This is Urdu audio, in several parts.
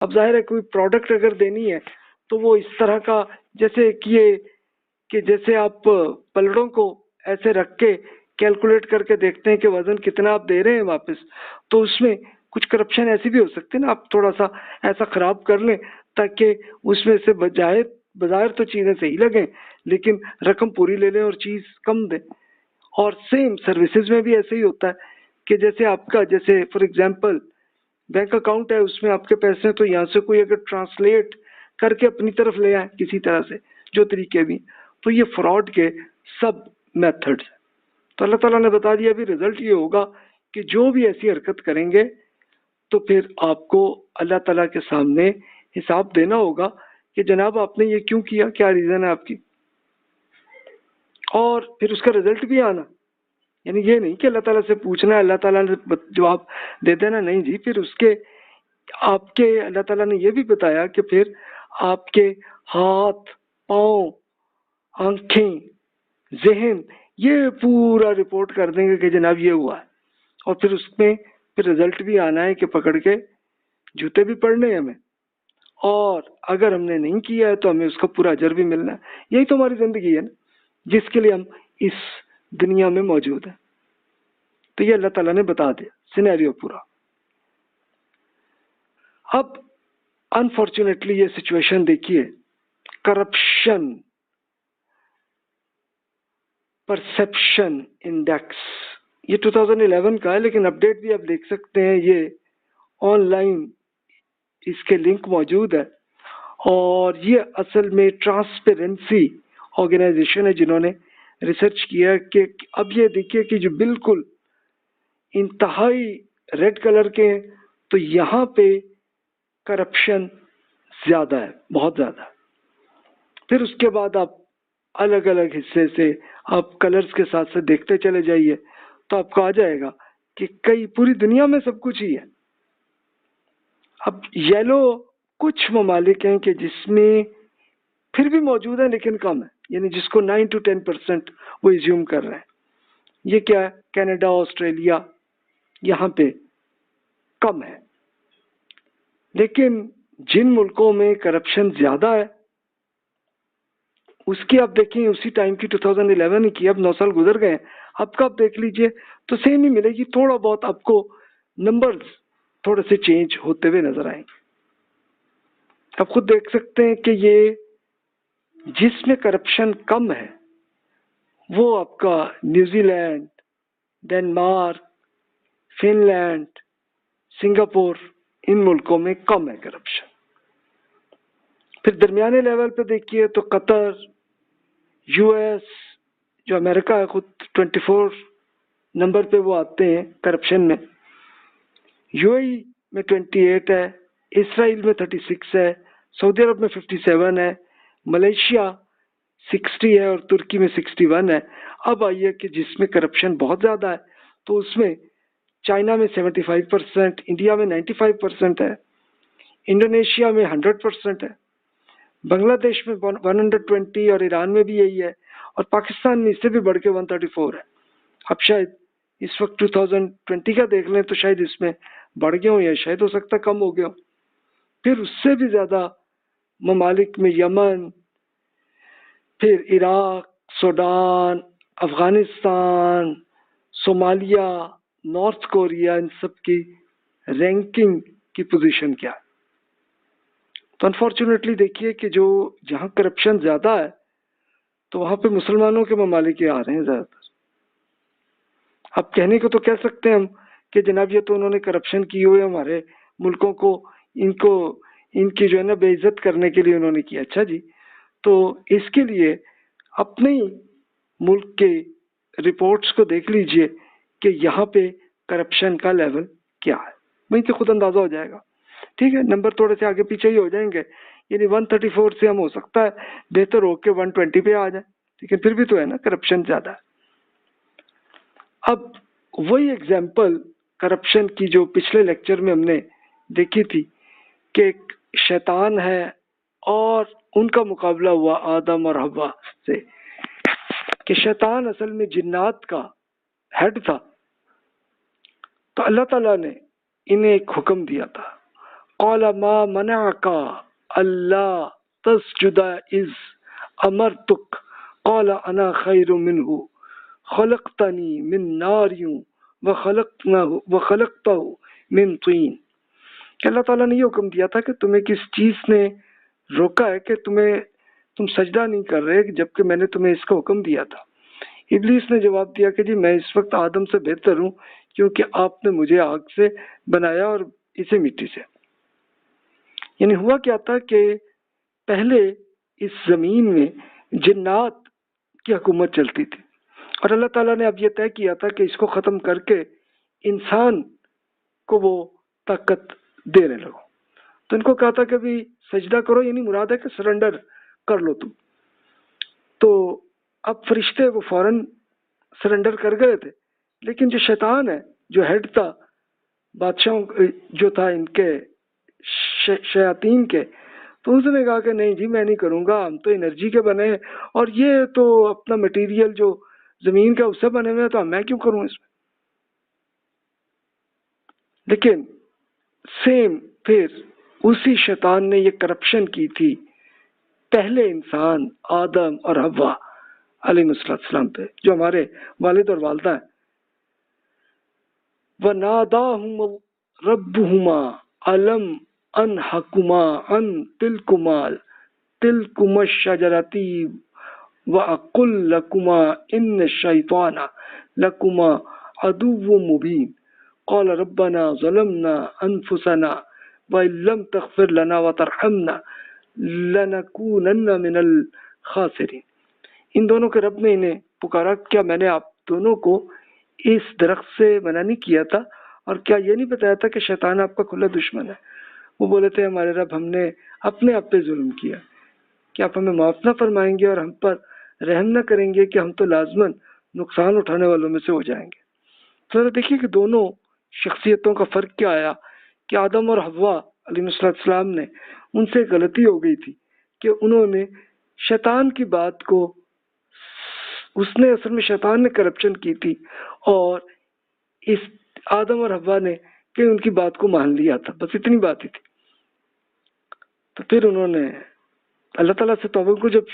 اب ظاہر ہے کوئی پروڈکٹ اگر دینی ہے تو وہ اس طرح کا، جیسے کہ جیسے آپ پلڑوں کو ایسے رکھ کے کیلکولیٹ کر کے دیکھتے ہیں کہ وزن کتنا آپ دے رہے ہیں واپس، تو اس میں کچھ کرپشن ایسی بھی ہو سکتی ہے نا، آپ تھوڑا سا ایسا خراب کر لیں تاکہ اس میں سے بظاہر تو چیزیں صحیح لگیں لیکن رقم پوری لے لیں اور چیز کم دیں۔ اور سیم سروسز میں بھی ایسے ہی ہوتا ہے کہ جیسے آپ کا، جیسے فار ایگزامپل بینک اکاؤنٹ ہے، اس میں آپ کے پیسے ہیں، تو یہاں سے کوئی اگر ٹرانسلیٹ کر کے اپنی طرف لے آئے کسی طرح سے، جو طریقے بھی، تو یہ فراڈ کے سب میتھڈز ہیں۔ تو اللہ تعالیٰ نے بتا دیا ابھی رزلٹ یہ ہوگا کہ جو بھی ایسی حرکت کریں گے تو پھر آپ کو اللہ تعالیٰ کے سامنے حساب دینا ہوگا کہ جناب آپ نے یہ کیوں کیا، کیا ریزن ہے آپ کی، اور پھر اس کا رزلٹ بھی آنا۔ یعنی یہ نہیں کہ اللہ تعالیٰ سے پوچھنا ہے اللہ تعالیٰ نے جواب دے دینا، نہیں جی، پھر اس کے آپ کے اللہ تعالیٰ نے یہ بھی بتایا کہ پھر آپ کے ہاتھ، پاؤں، آنکھیں، ذہن، یہ پورا رپورٹ کر دیں گے کہ جناب یہ ہوا ہے، اور پھر اس میں پھر رزلٹ بھی آنا ہے کہ پکڑ کے جوتے بھی پڑنے ہیں ہمیں، اور اگر ہم نے نہیں کیا ہے تو ہمیں اس کا پورا اجر بھی ملنا ہے۔ یہی تو ہماری زندگی ہے نا، جس کے لیے ہم اس دنیا میں موجود ہیں۔ تو یہ اللہ تعالیٰ نے بتا دیا سینیریو پورا۔ اب انفارچونیٹلی یہ سچویشن دیکھیے، کرپشن پرسپشن انڈیکس، یہ 2011 کا ہے لیکن اپڈیٹ بھی آپ دیکھ سکتے ہیں، یہ آن لائن اس کے لنک موجود ہے، اور یہ اصل میں ٹرانسپیرنسی آرگنائزیشن ہے جنہوں نے ریسرچ کیا کہ اب یہ دیکھیے کہ جو بالکل انتہائی ریڈ کلر کے ہیں تو یہاں پہ کرپشن زیادہ ہے، بہت زیادہ۔ پھر اس کے بعد آپ الگ الگ حصے سے آپ کلرز کے ساتھ ساتھ دیکھتے چلے جائیے تو آپ کو آ جائے گا کہ کئی پوری دنیا میں سب کچھ ہی ہے۔ اب یلو کچھ ممالک ہیں کہ جس میں پھر بھی موجود ہیں لیکن کم ہے، یعنی جس کو 9 to 10% وہ ایزیوم کر رہے ہیں۔ یہ کیا ہے؟ کینیڈا، آسٹریلیا، یہاں پہ کم ہے۔ لیکن جن ملکوں میں کرپشن زیادہ ہے اس کی آپ دیکھیں اسی ٹائم کی 2011 کی، اب 9 سال گزر گئے ہیں، اب کا آپ دیکھ لیجئے تو سیم ہی ملے گی، تھوڑا بہت آپ کو نمبرز تھوڑے سے چینج ہوتے ہوئے نظر آئیں گے۔ آپ خود دیکھ سکتے ہیں کہ یہ جس میں کرپشن کم ہے وہ آپ کا New Zealand, Denmark, Finland, Singapore, ان ملکوں میں کم ہے کرپشن۔ پھر درمیانے لیول پہ دیکھیے تو قطر، یو ایس، جو امریکہ ہے خود 24 نمبر پہ وہ آتے ہیں کرپشن میں، یو اے میں 28 ہے، اسرائیل میں 36 ہے، سعودی عرب میں 57 ہے، ملیشیا 60 ہے، اور ترکی میں 61 ہے۔ اب آئیے کہ جس میں کرپشن بہت زیادہ ہے تو اس میں چائنا میں 75%، انڈیا میں 95% ہے، انڈونیشیا میں 100% ہے، بنگلہ دیش میں 120، اور ایران میں بھی یہی ہے، اور پاکستان میں اس سے بھی بڑھ کے 134 ہے۔ اب شاید اس وقت 2020 کا دیکھ لیں تو شاید اس میں بڑھ گئے ہوں، یا شاید ہو سکتا کم ہو گیا ہوں۔ پھر اس سے بھی زیادہ ممالک میں یمن، پھر Iraq, Sudan, Afghanistan, Somalia, North Korea, ان سب کی رینکنگ کی پوزیشن کیا ہے۔ تو انفارچونیٹلی دیکھیے کہ جہاں کرپشن زیادہ ہے تو وہاں پہ مسلمانوں کے ممالک آ رہے ہیں زیادہ تر۔ اب کہنے کو تو کہہ سکتے ہیں ہم کہ جناب یہ تو انہوں نے کرپشن کی ہوئی، ہمارے ملکوں کو ان کی جو ہے نا بے عزت کرنے کے لیے انہوں نے کیا۔ اچھا جی، تو اس کے لیے اپنے ملک کے رپورٹس کو دیکھ لیجئے کہ یہاں پہ کرپشن کا لیول کیا ہے، وہیں سے خود اندازہ ہو جائے گا۔ ٹھیک ہے، نمبر تھوڑے سے آگے پیچھے ہی ہو جائیں گے، یعنی 134 سے ہم ہو سکتا ہے بہتر ہو کے 120 پہ آ جائیں، لیکن پھر بھی تو ہے نا کرپشن زیادہ ہے۔ اب وہی ایگزامپل کرپشن کی جو پچھلے لیکچر میں ہم نے دیکھی تھی کہ ایک شیطان ہے اور ان کا مقابلہ ہوا آدم اور حوا سے، کہ شیطان اصل میں جنات کا ہیڈ تھا، تو اللہ تعالیٰ نے انہیں ایک حکم دیا تھا، قال ما منعك اللہ تسجد اذ امرتک قال انا خیر منہ خلقتنی من نار وخلقتہ من طین، کہ اللہ تعالیٰ نے یہ حکم دیا تھا کہ تمہیں کس چیز نے روکا ہے کہ تم سجدہ نہیں کر رہے جبکہ میں نے تمہیں اس کا حکم دیا تھا؟ ابلیس نے جواب دیا کہ جی میں اس وقت آدم سے بہتر ہوں کیونکہ آپ نے مجھے آگ سے بنایا اور اسے مٹی سے۔ یعنی ہوا کیا تھا کہ پہلے اس زمین میں جنات کی حکومت چلتی تھی، اور اللہ تعالیٰ نے اب یہ طے کیا تھا کہ اس کو ختم کر کے انسان کو وہ طاقت دینے لگو۔ تو ان کو کہا تھا کہ بھی سجدہ کرو، یعنی مراد ہے کہ سرنڈر کر لو تم۔ تو اب فرشتے وہ فوراً سرنڈر کر گئے تھے، لیکن جو شیطان ہے، جو ہیڈ تھا بادشاہوں جو تھا ان کے شیاطین کے، تو اس نے کہا کہ نہیں جی میں نہیں کروں گا، ہم تو انرجی کے بنے ہیں اور یہ تو اپنا مٹیریل جو زمین کا اس سے بنے ہوئے ہیں، تو میں کیوں کروں اس میں۔ لیکن سیم پھر اسی شیطان نے یہ کرپشن کی تھی پہلے انسان آدم اور حوا علیہ السلام پہ، جو ہمارے والد اور والدہ ہیں۔ وَنَادَاهُمْ رَبُّهُمَا أَلَمْ أَنْهَكُمَا عَنْ تِلْكُمَا الشَّجَرَةِ وَأَقُلْ لَكُمَا إِنَّ الشَّيْطَانَ لَكُمَا عَدُوٌّ مُبِينٌ قَالَ رَبَّنَا ظَلَمْنَا أَنفُسَنَا وَإِن لَّمْ تَغْفِرْ لَنَا وَتَرْحَمْنَا لَنَكُونَنَّ مِنَ الْخَاسِرِينَ۔ ان دونوں کے رب نے انہیں پکارا، کیا میں نے آپ دونوں کو اس درخت سے منع نہیں کیا تھا، اور کیا یہ نہیں بتایا تھا کہ شیطان آپ کا کھلا دشمن ہے؟ وہ بولے تھے ہمارے رب ہم نے اپنے آپ پہ ظلم کیا، کہ آپ ہمیں معاف نہ فرمائیں گے اور ہم پر رحم نہ کریں گے کہ ہم تو لازماً نقصان اٹھانے والوں میں سے ہو جائیں گے۔ تو دیکھیے کہ دونوں شخصیتوں کا فرق کیا آیا کہ آدم اور حوا علیہ السلام نے ان سے غلطی ہو گئی تھی کہ انہوں نے شیطان کی بات کو، اس نے اصل میں شیطان نے کرپشن کی تھی، اور اس آدم اور حوا نے کہ ان کی بات کو مان لیا تھا، بس اتنی بات ہی تھی۔ تو پھر انہوں نے اللہ تعالیٰ سے توبہ کو جب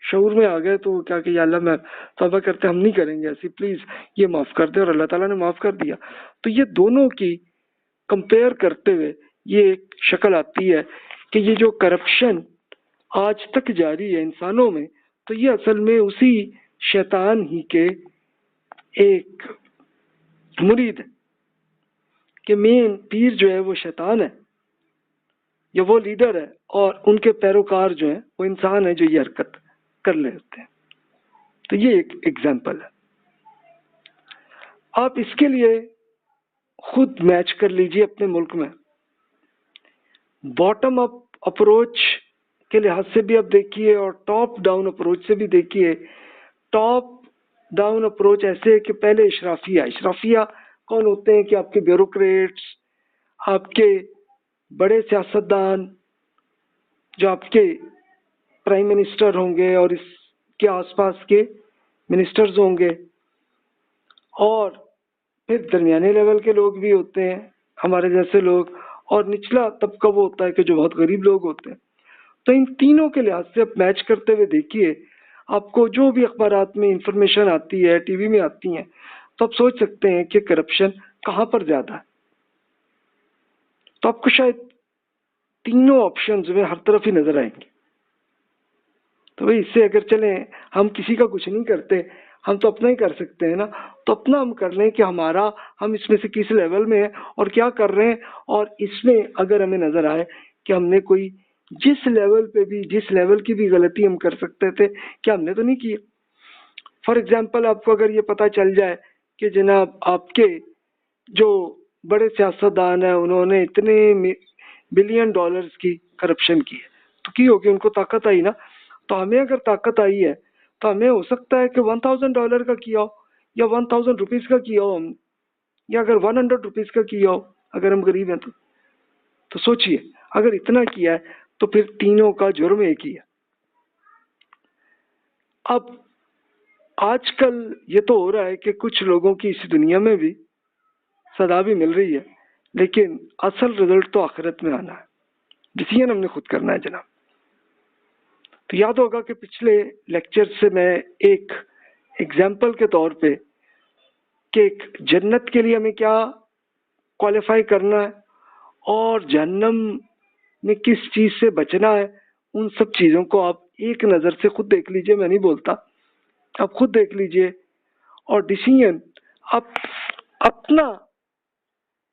شعور میں آ گئے تو وہ کیا کہ یا اللہ میں توبہ کرتے ہم نہیں کریں گے ایسی، پلیز یہ معاف کر دے، اور اللہ تعالیٰ نے معاف کر دیا۔ تو یہ دونوں کی کمپیئر کرتے ہوئے یہ ایک شکل آتی ہے کہ یہ جو کرپشن آج تک جاری ہے انسانوں میں، تو یہ اصل میں اسی شیطان ہی کے ایک مرید ہے، کہ مین پیر جو ہے وہ شیطان ہے یا وہ لیڈر ہے، اور ان کے پیروکار جو ہیں وہ انسان ہیں جو یہ حرکت کر رہے ہوتے ہیں۔ تو یہ ایک ایگزامپل ہے۔ آپ اس کے لیے خود میچ کر لیجئے اپنے ملک میں، باٹم اپ اپروچ کے لحاظ سے بھی آپ دیکھیے اور ٹاپ ڈاؤن اپروچ سے بھی دیکھیے۔ ٹاپ ڈاؤن اپروچ ایسے ہے کہ پہلے اشرافیہ کون ہوتے ہیں کہ آپ کے بیوروکریٹس، آپ کے بڑے سیاستدان جو آپ کے پرائم منسٹر ہوں گے اور اس کے آس پاس کے منسٹرز ہوں گے، اور پھر درمیانے لیول کے لوگ بھی ہوتے ہیں ہمارے جیسے لوگ، اور نچلا طبقہ وہ ہوتا ہے کہ جو بہت غریب لوگ ہوتے ہیں۔ تو ان تینوں کے لحاظ سے آپ میچ کرتے ہوئے دیکھیے، آپ کو جو بھی اخبارات میں انفارمیشن آتی ہے، ٹی وی میں آتی ہیں، تو آپ سوچ سکتے ہیں کہ کرپشن کہاں پر زیادہ ہے۔ تو آپ کو شاید تینوں آپشنز میں ہر طرف ہی نظر آئیں گے۔ تو بھائی اس سے اگر چلیں، ہم کسی کا کچھ نہیں کرتے، ہم تو اپنا ہی کر سکتے ہیں نا، تو اپنا ہم کر لیں کہ ہم اس میں سے کس لیول میں ہیں اور کیا کر رہے ہیں، اور اس میں اگر ہمیں نظر آئے کہ ہم نے کوئی جس لیول کی بھی غلطی ہم کر سکتے تھے، کیا ہم نے تو نہیں کی۔ فار ایگزامپل آپ کو اگر یہ پتہ چل جائے کہ جناب آپ کے جو بڑے سیاستدان ہیں انہوں نے اتنے بلین ڈالرز کی کرپشن کی ہے، تو کی ہوگی، ان کو طاقت آئی نا۔ تو ہمیں اگر طاقت آئی ہے تو ہمیں ہو سکتا ہے کہ $1000 کا کیا ہو، یا 1000 روپیز کا کیا ہو ہم، یا اگر 100 روپیز کا کیا ہو اگر ہم غریب ہیں تو سوچئے اگر اتنا کیا ہے تو پھر تینوں کا جرم ایک ہی ہے۔ اب آج کل یہ تو ہو رہا ہے کہ کچھ لوگوں کی اس دنیا میں بھی سزا بھی مل رہی ہے، لیکن اصل رزلٹ تو آخرت میں آنا ہے. ڈیسیژن ہم نے خود کرنا ہے جناب. تو یاد ہوگا کہ پچھلے لیکچر سے میں ایک ایگزامپل کے طور پہ کہ ایک جنت کے لیے ہمیں کیا کوالیفائی کرنا ہے اور جہنم میں کس چیز سے بچنا ہے، ان سب چیزوں کو آپ ایک نظر سے خود دیکھ لیجئے. میں نہیں بولتا، آپ خود دیکھ لیجئے. اور ڈیسیژن آپ اپنا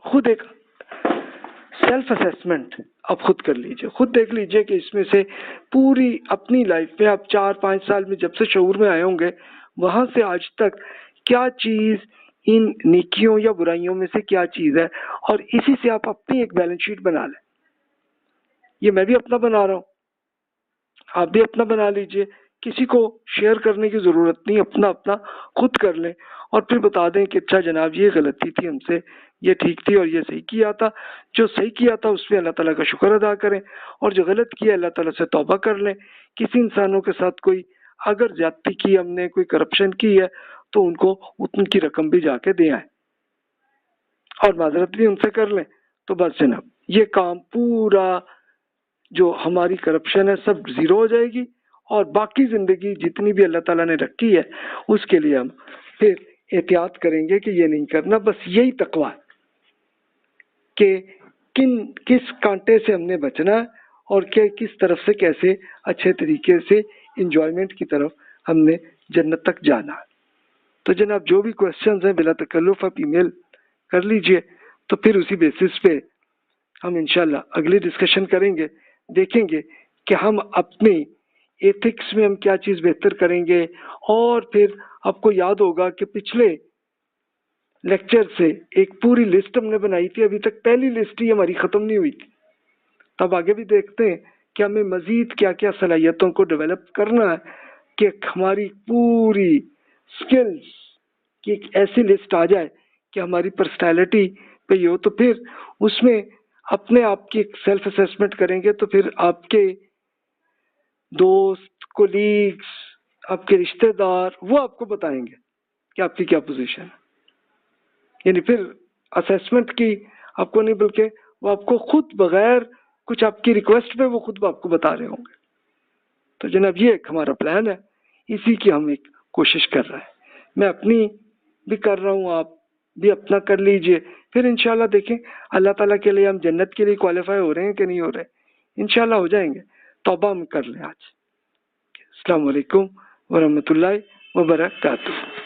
خود ایک سیلف اسیسمنٹ آپ خود کر لیجئے. خود دیکھ لیجئے کہ اس میں سے پوری اپنی لائف میں آپ 4-5 سال میں جب سے شعور میں آئے ہوں گے وہاں سے آج تک کیا چیز ان نیکیوں یا برائیوں میں سے کیا چیز ہے، اور اسی سے آپ اپنی ایک بیلنس شیٹ بنا لیں. یہ میں بھی اپنا بنا رہا ہوں، آپ بھی اپنا بنا لیجئے. کسی کو شیئر کرنے کی ضرورت نہیں، اپنا اپنا خود کر لیں اور پھر بتا دیں کہ اچھا جناب یہ غلطی تھی ہم سے، یہ ٹھیک تھی اور یہ صحیح کیا تھا. جو صحیح کیا تھا اس پہ اللہ تعالیٰ کا شکر ادا کریں، اور جو غلط کیا اللہ تعالیٰ سے توبہ کر لیں. کسی انسانوں کے ساتھ کوئی اگر زیادتی کی ہم نے، کوئی کرپشن کی ہے تو ان کو ان کی رقم بھی جا کے دے آئیں اور معذرت بھی ان سے کر لیں. تو بس جناب یہ کام پورا جو ہماری کرپشن ہے سب زیرو ہو جائے گی، اور باقی زندگی جتنی بھی اللہ تعالیٰ نے رکھی ہے اس کے لیے ہم پھر احتیاط کریں گے کہ یہ نہیں کرنا. بس یہی تقویٰ ہے کہ کس کانٹے سے ہم نے بچنا ہے اور کس طرف سے کیسے اچھے طریقے سے انجوائمنٹ کی طرف ہم نے جنت تک جانا ہے. تو جناب جو بھی کوشچنز ہیں بلا تکلف آپ ای میل کر لیجئے، تو پھر اسی بیسس پہ ہم انشاءاللہ اگلی ڈسکشن کریں گے. دیکھیں گے کہ ہم اپنی ایتھکس میں ہم کیا چیز بہتر کریں گے. اور پھر آپ کو یاد ہوگا کہ پچھلے لیکچر سے ایک پوری لسٹ ہم نے بنائی تھی، ابھی تک پہلی لسٹ ہی ہماری ختم نہیں ہوئی تھی. تب آگے بھی دیکھتے ہیں کہ ہمیں مزید کیا کیا صلاحیتوں کو ڈیولپ کرنا ہے کہ ہماری پوری سکلز کی ایک ایسی لسٹ آ جائے کہ ہماری پرسنالٹی پہ یہ ہو. تو پھر اس میں اپنے آپ کی ایک سیلف اسیسمنٹ کریں گے تو پھر آپ کے دوست، کولیگز، آپ کے رشتہ دار وہ آپ کو بتائیں گے کہ آپ کی کیا پوزیشن ہے. یعنی پھر اسیسمنٹ کی آپ کو نہیں، بلکہ وہ آپ کو خود بغیر کچھ آپ کی ریکویسٹ پہ وہ خود آپ کو بتا رہے ہوں گے. تو جناب یہ ایک ہمارا پلان ہے، اسی کی ہم ایک کوشش کر رہے ہیں. میں اپنی بھی کر رہا ہوں، آپ بھی اپنا کر لیجئے. پھر انشاءاللہ دیکھیں اللہ تعالیٰ کے لیے ہم جنت کے لیے کوالیفائی ہو رہے ہیں کہ نہیں ہو رہے. انشاءاللہ ہو جائیں گے. توبہ ہم کر لیں آج. السلام علیکم ورحمۃ اللہ وبرکاتہ.